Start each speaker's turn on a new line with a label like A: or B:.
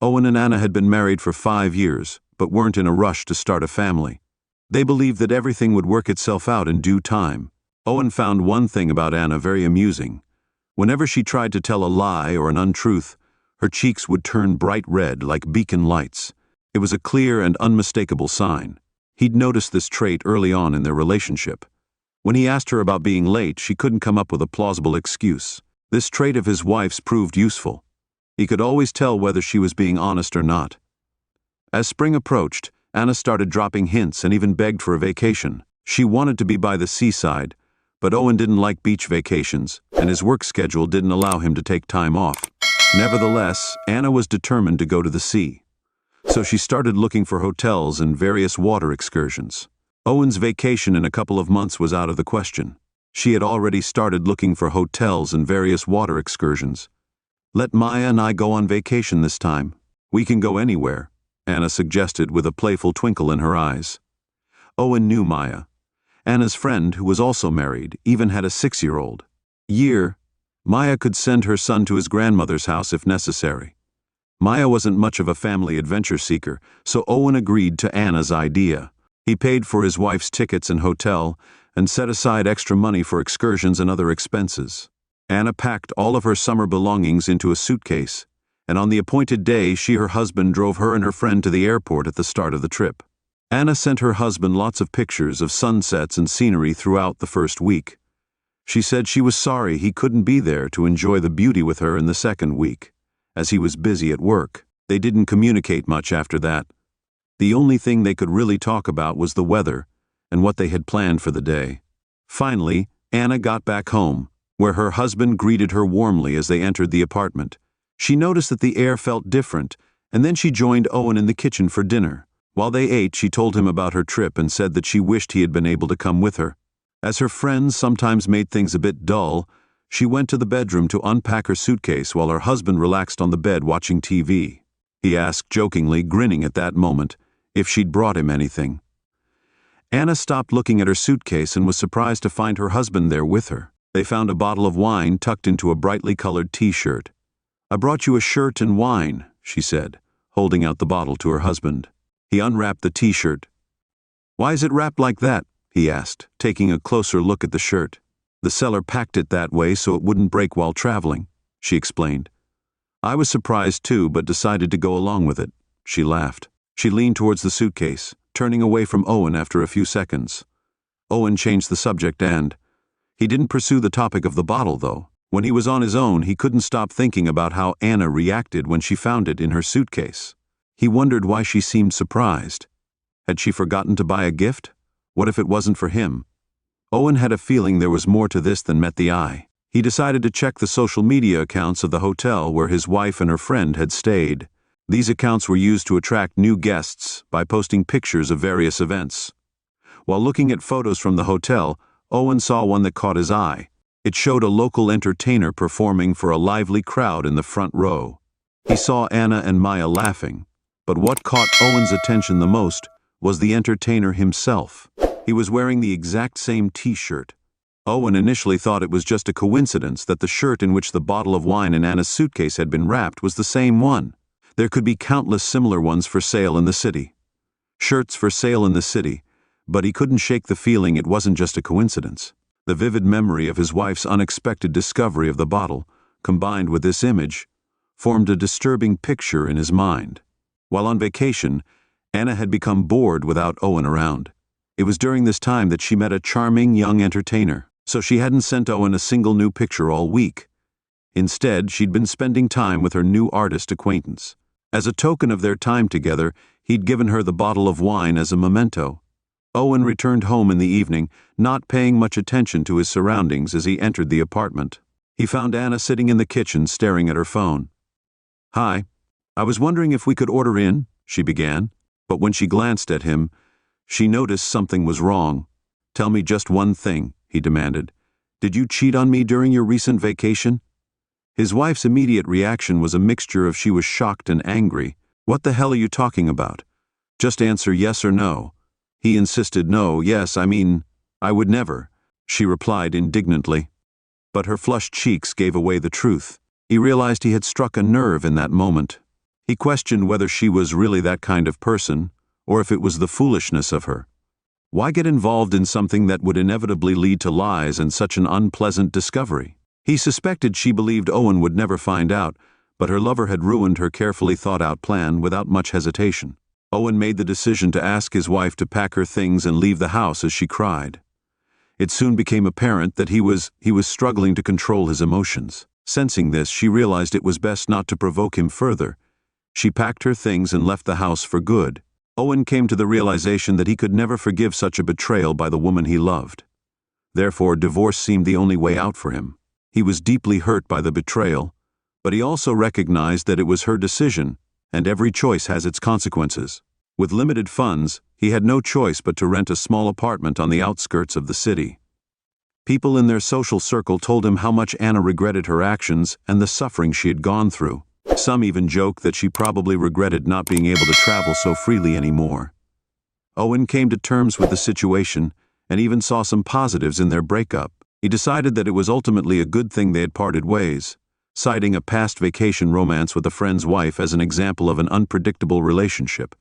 A: Owen and Anna had been married for 5 years, but weren't in a rush to start a family. They believed that everything would work itself out in due time. Owen found one thing about Anna very amusing. Whenever she tried to tell a lie or an untruth, her cheeks would turn bright red like beacon lights. It was a clear and unmistakable sign. He'd noticed this trait early on in their relationship. When he asked her about being late, she couldn't come up with a plausible excuse. This trait of his wife's proved useful. He could always tell whether she was being honest or not. As spring approached, Anna started dropping hints and even begged for a vacation. She wanted to be by the seaside, but Owen didn't like beach vacations, and his work schedule didn't allow him to take time off. Nevertheless, Anna was determined to go to the sea. So she started looking for hotels and various water excursions. Owen's vacation in a couple of months was out of the question. She had already started looking for hotels and various water excursions. "Let Maya and I go on vacation this time. We can go anywhere," Anna suggested with a playful twinkle in her eyes. Owen knew Maya. Anna's friend, who was also married, even had a 6-year-old. Maya could send her son to his grandmother's house if necessary. Maya wasn't much of a family adventure seeker, so Owen agreed to Anna's idea. He paid for his wife's tickets and hotel, and set aside extra money for excursions and other expenses. Anna packed all of her summer belongings into a suitcase, and on the appointed day her husband drove her and her friend to the airport at the start of the trip. Anna sent her husband lots of pictures of sunsets and scenery throughout the first week. She said she was sorry he couldn't be there to enjoy the beauty with her in the second week, as he was busy at work. They didn't communicate much after that. The only thing they could really talk about was the weather and what they had planned for the day. Finally, Anna got back home, where her husband greeted her warmly as they entered the apartment. She noticed that the air felt different, and then she joined Owen in the kitchen for dinner. While they ate, she told him about her trip and said that she wished he had been able to come with her. As her friends sometimes made things a bit dull, she went to the bedroom to unpack her suitcase while her husband relaxed on the bed watching TV. He asked jokingly, grinning at that moment, if she'd brought him anything. Anna stopped looking at her suitcase and was surprised to find her husband there with her. They found a bottle of wine tucked into a brightly colored t-shirt. "I brought you a shirt and wine," she said, holding out the bottle to her husband. He unwrapped the t-shirt. "Why is it wrapped like that?" he asked, taking a closer look at the shirt. "The seller packed it that way so it wouldn't break while traveling," she explained. "I was surprised too, but decided to go along with it." She laughed. She leaned towards the suitcase, turning away from Owen after a few seconds. Owen changed the subject he didn't pursue the topic of the bottle, though. When he was on his own, he couldn't stop thinking about how Anna reacted when she found it in her suitcase. He wondered why she seemed surprised. Had she forgotten to buy a gift? What if it wasn't for him? Owen had a feeling there was more to this than met the eye. He decided to check the social media accounts of the hotel where his wife and her friend had stayed. These accounts were used to attract new guests by posting pictures of various events. While looking at photos from the hotel, Owen saw one that caught his eye. It showed a local entertainer performing for a lively crowd in the front row. He saw Anna and Maya laughing, but what caught Owen's attention the most was the entertainer himself. He was wearing the exact same t-shirt. Owen initially thought it was just a coincidence that the shirt in which the bottle of wine in Anna's suitcase had been wrapped was the same one. There could be countless similar ones for sale in the city. Shirts for sale in the city, but he couldn't shake the feeling it wasn't just a coincidence. The vivid memory of his wife's unexpected discovery of the bottle, combined with this image, formed a disturbing picture in his mind. While on vacation, Anna had become bored without Owen around. It was during this time that she met a charming young entertainer, so she hadn't sent Owen a single new picture all week. Instead, she'd been spending time with her new artist acquaintance. As a token of their time together, he'd given her the bottle of wine as a memento. Owen returned home in the evening, not paying much attention to his surroundings as he entered the apartment. He found Anna sitting in the kitchen staring at her phone. "Hi, I was wondering if we could order in," she began, but when she glanced at him, she noticed something was wrong. "Tell me just one thing," he demanded. "Did you cheat on me during your recent vacation?" His wife's immediate reaction was a mixture of she was shocked and angry. "What the hell are you talking about? Just answer yes or no." He insisted, "Yes, I would never," she replied indignantly. But her flushed cheeks gave away the truth. He realized he had struck a nerve in that moment. He questioned whether she was really that kind of person, or if it was the foolishness of her. Why get involved in something that would inevitably lead to lies and such an unpleasant discovery? He suspected she believed Owen would never find out, but her lover had ruined her carefully thought-out plan without much hesitation. Owen made the decision to ask his wife to pack her things and leave the house as she cried. It soon became apparent that he was struggling to control his emotions. Sensing this, she realized it was best not to provoke him further. She packed her things and left the house for good. Owen came to the realization that he could never forgive such a betrayal by the woman he loved. Therefore, divorce seemed the only way out for him. He was deeply hurt by the betrayal, but he also recognized that it was her decision, and every choice has its consequences. With limited funds, he had no choice but to rent a small apartment on the outskirts of the city. People in their social circle told him how much Anna regretted her actions and the suffering she had gone through. Some even joked that she probably regretted not being able to travel so freely anymore. Owen came to terms with the situation and even saw some positives in their breakup. He decided that it was ultimately a good thing they had parted ways, citing a past vacation romance with a friend's wife as an example of an unpredictable relationship.